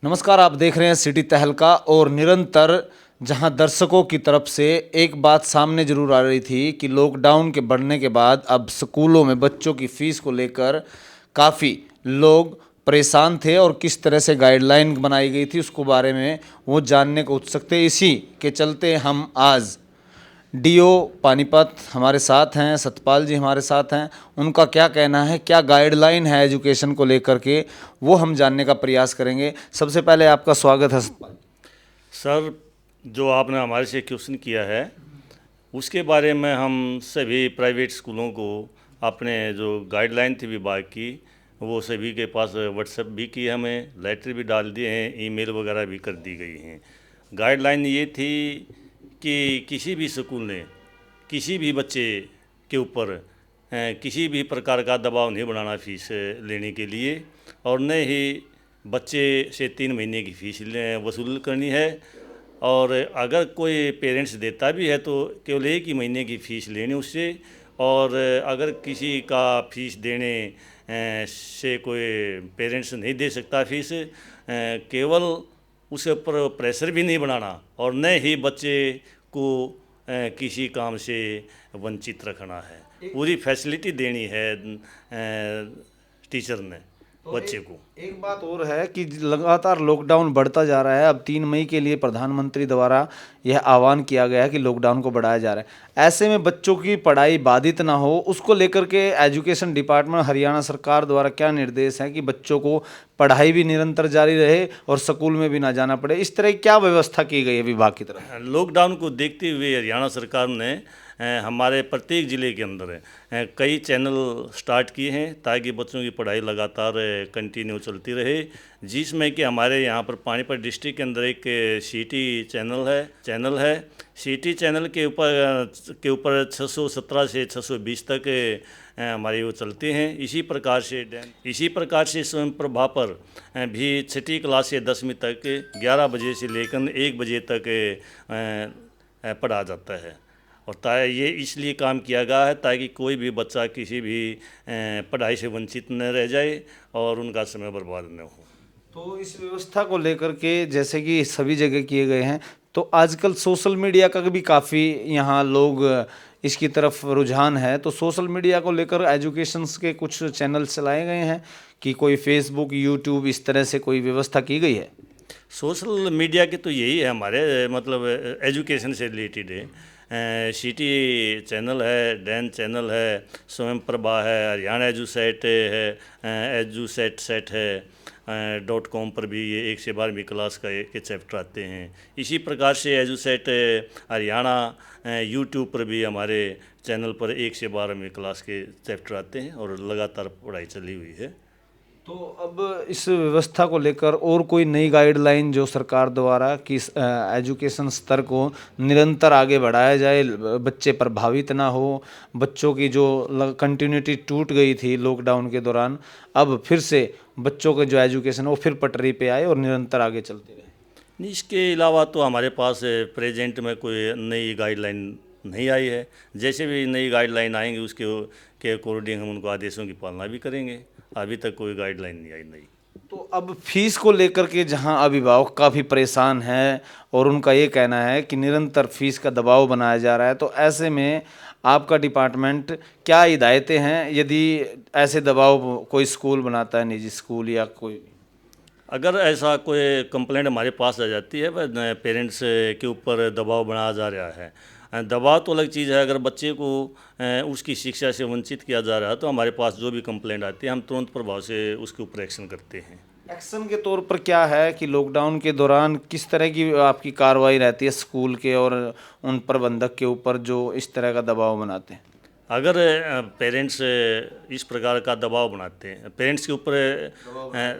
नमस्कार, आप देख रहे हैं सिटी तहलका। और निरंतर जहां दर्शकों की तरफ से एक बात सामने जरूर आ रही थी कि लॉकडाउन के बढ़ने के बाद अब स्कूलों में बच्चों की फीस को लेकर काफ़ी लोग परेशान थे और किस तरह से गाइडलाइन बनाई गई थी उसको बारे में वो जानने को उत्सुक थे। इसी के चलते हम आज डीओ पानीपत हमारे साथ हैं, सतपाल जी हमारे साथ हैं। उनका क्या कहना है, क्या गाइडलाइन है एजुकेशन को लेकर के, वो हम जानने का प्रयास करेंगे। सबसे पहले आपका स्वागत है सतपाल। सर, जो आपने हमारे से क्वेश्चन किया है उसके बारे में हम सभी प्राइवेट स्कूलों को अपने जो गाइडलाइन थी विभाग की वो सभी के पास व्हाट्सएप भी की, हमें लेटर भी डाल दिए हैं, ईमेल वगैरह भी कर दी गई हैं। गाइडलाइन ये थी कि किसी भी स्कूल ने किसी भी बच्चे के ऊपर किसी भी प्रकार का दबाव नहीं बनाना फीस लेने के लिए, और न ही बच्चे से 3 महीने की फ़ीस वसूल करनी है। और अगर कोई पेरेंट्स देता भी है तो केवल 1 ही महीने की फ़ीस लेनी उससे। और अगर किसी का फ़ीस देने से कोई पेरेंट्स नहीं दे सकता फ़ीस, केवल उसके ऊपर प्रेशर भी नहीं बनाना और न ही बच्चे को किसी काम से वंचित रखना है। पूरी फैसिलिटी देनी है टीचर ने बच्चे को। एक बात और है कि लगातार लॉकडाउन बढ़ता जा रहा है। अब 3 मई के लिए प्रधानमंत्री द्वारा यह आह्वान किया गया है कि लॉकडाउन को बढ़ाया जा रहा है। ऐसे में बच्चों की पढ़ाई बाधित ना हो, उसको लेकर के एजुकेशन डिपार्टमेंट हरियाणा सरकार द्वारा क्या निर्देश है कि बच्चों को पढ़ाई भी निरंतर जारी रहे और स्कूल में भी ना जाना पड़े, इस तरह की क्या व्यवस्था की गई है विभाग की तरफ? लॉकडाउन को देखते हुए हरियाणा सरकार ने हमारे प्रत्येक ज़िले के अंदर कई चैनल स्टार्ट किए हैं ताकि बच्चों की पढ़ाई लगातार कंटिन्यू चलती रहे, जिसमें कि हमारे यहाँ पर पानीपत डिस्ट्रिक्ट के अंदर एक सिटी चैनल है। सिटी चैनल के ऊपर 617 से 620 तक हमारी वो चलते हैं। इसी प्रकार से स्वयं प्रभा पर भी 6ठी क्लास से 10वीं तक 11 बजे से लेकर 1 बजे तक पढ़ा जाता है। और ये इसलिए काम किया गया है ताकि कोई भी बच्चा किसी भी पढ़ाई से वंचित न रह जाए और उनका समय बर्बाद न हो। तो इस व्यवस्था को लेकर के जैसे कि सभी जगह किए गए हैं, तो आजकल सोशल मीडिया का भी काफ़ी यहाँ लोग इसकी तरफ रुझान है। तो सोशल मीडिया को लेकर एजुकेशंस के कुछ चैनल चलाए गए हैं कि कोई फेसबुक, यूट्यूब, इस तरह से कोई व्यवस्था की गई है? सोशल मीडिया के तो यही है हमारे, मतलब एजुकेशन से रिलेटेड है। सिटी चैनल है, डैन चैनल है, स्वयं प्रभा है, हरियाणा एजुसेट है, एजुसेट है .com पर भी ये 1 से 12वीं क्लास के चैप्टर आते हैं। इसी प्रकार से एजुसेट हरियाणा यूट्यूब पर भी हमारे चैनल पर 1 से 12वीं क्लास के चैप्टर आते हैं और लगातार पढ़ाई चली हुई है। तो अब इस व्यवस्था को लेकर और कोई नई गाइडलाइन जो सरकार द्वारा कि एजुकेशन स्तर को निरंतर आगे बढ़ाया जाए, बच्चे प्रभावित ना हो, बच्चों की जो कंटिन्यूटी टूट गई थी लॉकडाउन के दौरान, अब फिर से बच्चों के जो एजुकेशन वो फिर पटरी पे आए और निरंतर आगे चलते रहे? नहीं, इसके अलावा तो हमारे पास प्रेजेंट में कोई नई गाइडलाइन नहीं आई है। जैसे भी नई गाइडलाइन आएंगी उसके के अकॉर्डिंग हम उनको आदेशों की पालना भी करेंगे। अभी तक कोई गाइडलाइन नहीं आई नई। तो अब फीस को लेकर के जहां अभिभावक काफ़ी परेशान हैं और उनका ये कहना है कि निरंतर फीस का दबाव बनाया जा रहा है, तो ऐसे में आपका डिपार्टमेंट क्या हिदायतें हैं यदि ऐसे दबाव कोई स्कूल बनाता है, निजी स्कूल या कोई? अगर ऐसा कोई कंप्लेंट हमारे पास आ जाती है, पेरेंट्स के ऊपर दबाव बनाया जा रहा है, दबाव तो अलग चीज़ है। अगर बच्चे को उसकी शिक्षा से वंचित किया जा रहा है तो हमारे पास जो भी कंप्लेंट आती है हम तुरंत प्रभाव से उसके ऊपर एक्शन करते हैं। एक्शन के तौर पर क्या है कि लॉकडाउन के दौरान किस तरह की आपकी कार्रवाई रहती है स्कूल के और उन प्रबंधक के ऊपर जो इस तरह का दबाव बनाते हैं? अगर पेरेंट्स इस प्रकार का दबाव बनाते हैं, पेरेंट्स के ऊपर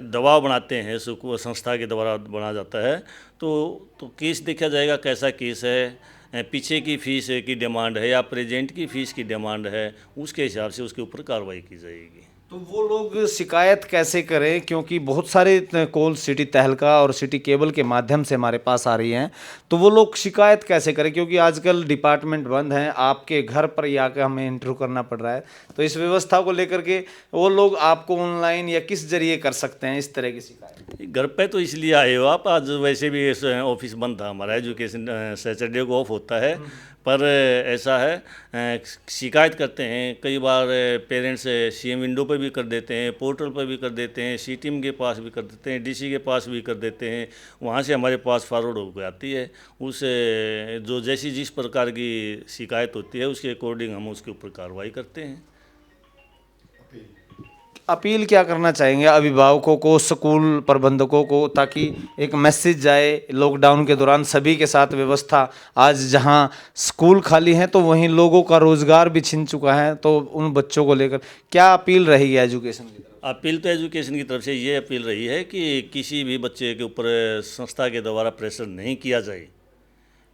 दबाव बनाते हैं, संस्था के द्वारा बनाया जाता है, तो केस देखा जाएगा कैसा केस है, पीछे की फ़ीस की डिमांड है या प्रेजेंट की फ़ीस की डिमांड है, उसके हिसाब से उसके ऊपर कार्रवाई की जाएगी। तो वो लोग शिकायत कैसे करें, क्योंकि बहुत सारे कॉल सिटी तहलका और सिटी केबल के माध्यम से हमारे पास आ रही हैं, तो वो लोग शिकायत कैसे करें, क्योंकि आजकल डिपार्टमेंट बंद हैं, आपके घर पर ही आकर हमें इंटरव्यू करना पड़ रहा है। तो इस व्यवस्था को लेकर के वो लोग आपको ऑनलाइन या किस जरिए कर सकते हैं इस तरह की शिकायत? घर पे तो इसलिए आए हो आप, आज वैसे भी ऑफिस बंद था हमारा, एजुकेशन सैटरडे को ऑफ होता है, पर ऐसा है शिकायत करते हैं कई बार पेरेंट्स सीएम विंडो पे भी कर देते हैं, पोर्टल पे भी कर देते हैं, सी टीम के पास भी कर देते हैं, डीसी के पास भी कर देते हैं, वहाँ से हमारे पास फॉरवर्ड हो आती है। उस जो जैसी जिस प्रकार की शिकायत होती है उसके अकॉर्डिंग हम उसके ऊपर कार्रवाई करते हैं। अपील क्या करना चाहेंगे अभिभावकों को, स्कूल प्रबंधकों को, ताकि एक मैसेज जाए लॉकडाउन के दौरान सभी के साथ व्यवस्था, आज जहां स्कूल खाली हैं तो वहीं लोगों का रोजगार भी छिन चुका है, तो उन बच्चों को लेकर क्या अपील रहेगी एजुकेशन की तरफ? अपील तो एजुकेशन की तरफ से ये अपील रही है कि किसी भी बच्चे के ऊपर संस्था के द्वारा प्रेशर नहीं किया जाए,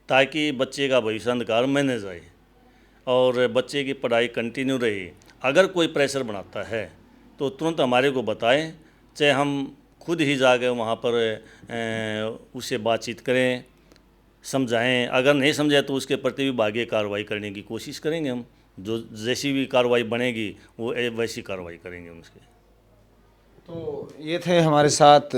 ताकि बच्चे का भविष्य अंधकार में न जाए और बच्चे की पढ़ाई कंटिन्यू रहे। अगर कोई प्रेशर बनाता है तो तुरंत हमारे को बताएं, चाहे हम खुद ही जाकर वहाँ पर उससे बातचीत करें, समझाएं। अगर नहीं समझाए तो उसके प्रति भी आगे कार्रवाई करने की कोशिश करेंगे हम, जो जैसी भी कार्रवाई बनेगी वो वैसी कार्रवाई करेंगे उसके। तो ये थे हमारे साथ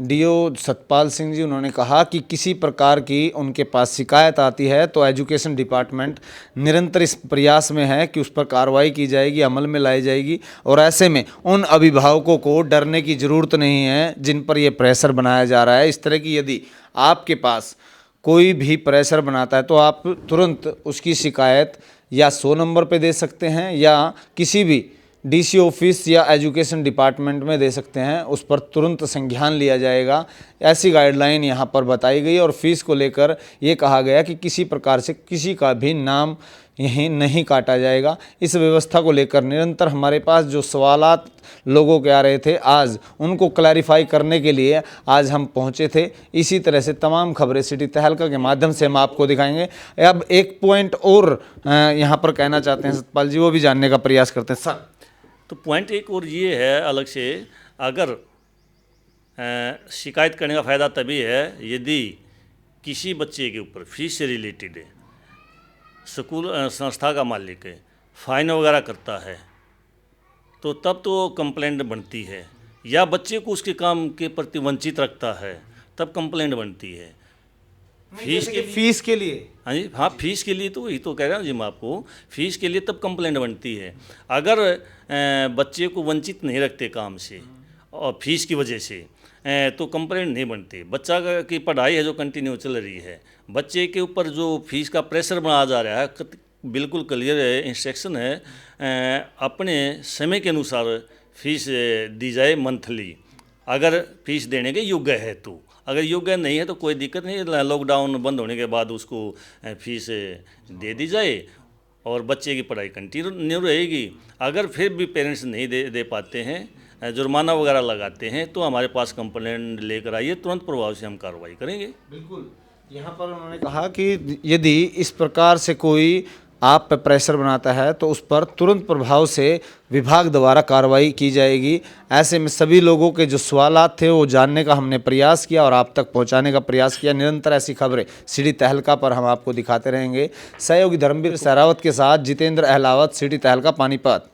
डीओ सतपाल सिंह जी। उन्होंने कहा कि किसी प्रकार की उनके पास शिकायत आती है तो एजुकेशन डिपार्टमेंट निरंतर इस प्रयास में है कि उस पर कार्रवाई की जाएगी, अमल में लाई जाएगी, और ऐसे में उन अभिभावकों को डरने की ज़रूरत नहीं है जिन पर यह प्रेशर बनाया जा रहा है। इस तरह की यदि आपके पास कोई भी प्रेशर बनाता है तो आप तुरंत उसकी शिकायत या 100 नंबर पे दे सकते हैं या किसी भी डीसी ऑफिस या एजुकेशन डिपार्टमेंट में दे सकते हैं, उस पर तुरंत संज्ञान लिया जाएगा। ऐसी गाइडलाइन यहाँ पर बताई गई और फीस को लेकर ये कहा गया कि किसी प्रकार से किसी का भी नाम यहीं नहीं काटा जाएगा। इस व्यवस्था को लेकर निरंतर हमारे पास जो सवालात लोगों के आ रहे थे, आज उनको क्लैरिफाई करने के लिए आज हम पहुंचे थे। इसी तरह से तमाम खबरें सिटी तहलका के माध्यम से हम आपको दिखाएंगे। अब एक पॉइंट और यहाँ पर कहना चाहते हैं सतपाल जी, वो भी जानने का प्रयास करते हैं सर। तो पॉइंट एक और ये है अलग से, अगर शिकायत करने का फ़ायदा तभी है यदि किसी बच्चे के ऊपर फीस से रिलेटेड है, स्कूल संस्था का मालिक है, फाइन वगैरह करता है, तो तब तो कंप्लेंट बनती है, या बच्चे को उसके काम के प्रति वंचित रखता है तब कंप्लेंट बनती है। फीस के लिए हाँ जी, हाँ फीस के लिए तो वही तो कह रहा हूँ जी मैं आपको, फीस के लिए तब कंप्लेंट बनती है। अगर बच्चे को वंचित नहीं रखते काम से और फीस की वजह से तो कंप्लेंट नहीं बनती। बच्चा की पढ़ाई है जो कंटिन्यू चल रही है, बच्चे के ऊपर जो फीस का प्रेशर बनाया जा रहा है, बिल्कुल क्लियर इंस्ट्रक्शन है, अपने समय के अनुसार फीस दी जाए मंथली, अगर फीस देने के योग्य है तो। अगर योग्य नहीं है तो कोई दिक्कत नहीं, लॉकडाउन बंद होने के बाद उसको फीस दे दी जाए और बच्चे की पढ़ाई कंटिन्यू रहेगी। अगर फिर भी पेरेंट्स नहीं दे पाते हैं, जुर्माना वगैरह लगाते हैं, तो हमारे पास कंप्लेंट लेकर आइए, तुरंत प्रभाव से हम कार्रवाई करेंगे। बिल्कुल, यहाँ पर उन्होंने कहा कि यदि इस प्रकार से कोई आप पे प्रेशर बनाता है तो उस पर तुरंत प्रभाव से विभाग द्वारा कार्रवाई की जाएगी। ऐसे में सभी लोगों के जो सवालात थे वो जानने का हमने प्रयास किया और आप तक पहुंचाने का प्रयास किया। निरंतर ऐसी खबरें सिटी तहलका पर हम आपको दिखाते रहेंगे। सहयोगी धर्मवीर सहरावत के साथ जितेंद्र अहलावत, सिटी तहलका, पानीपत।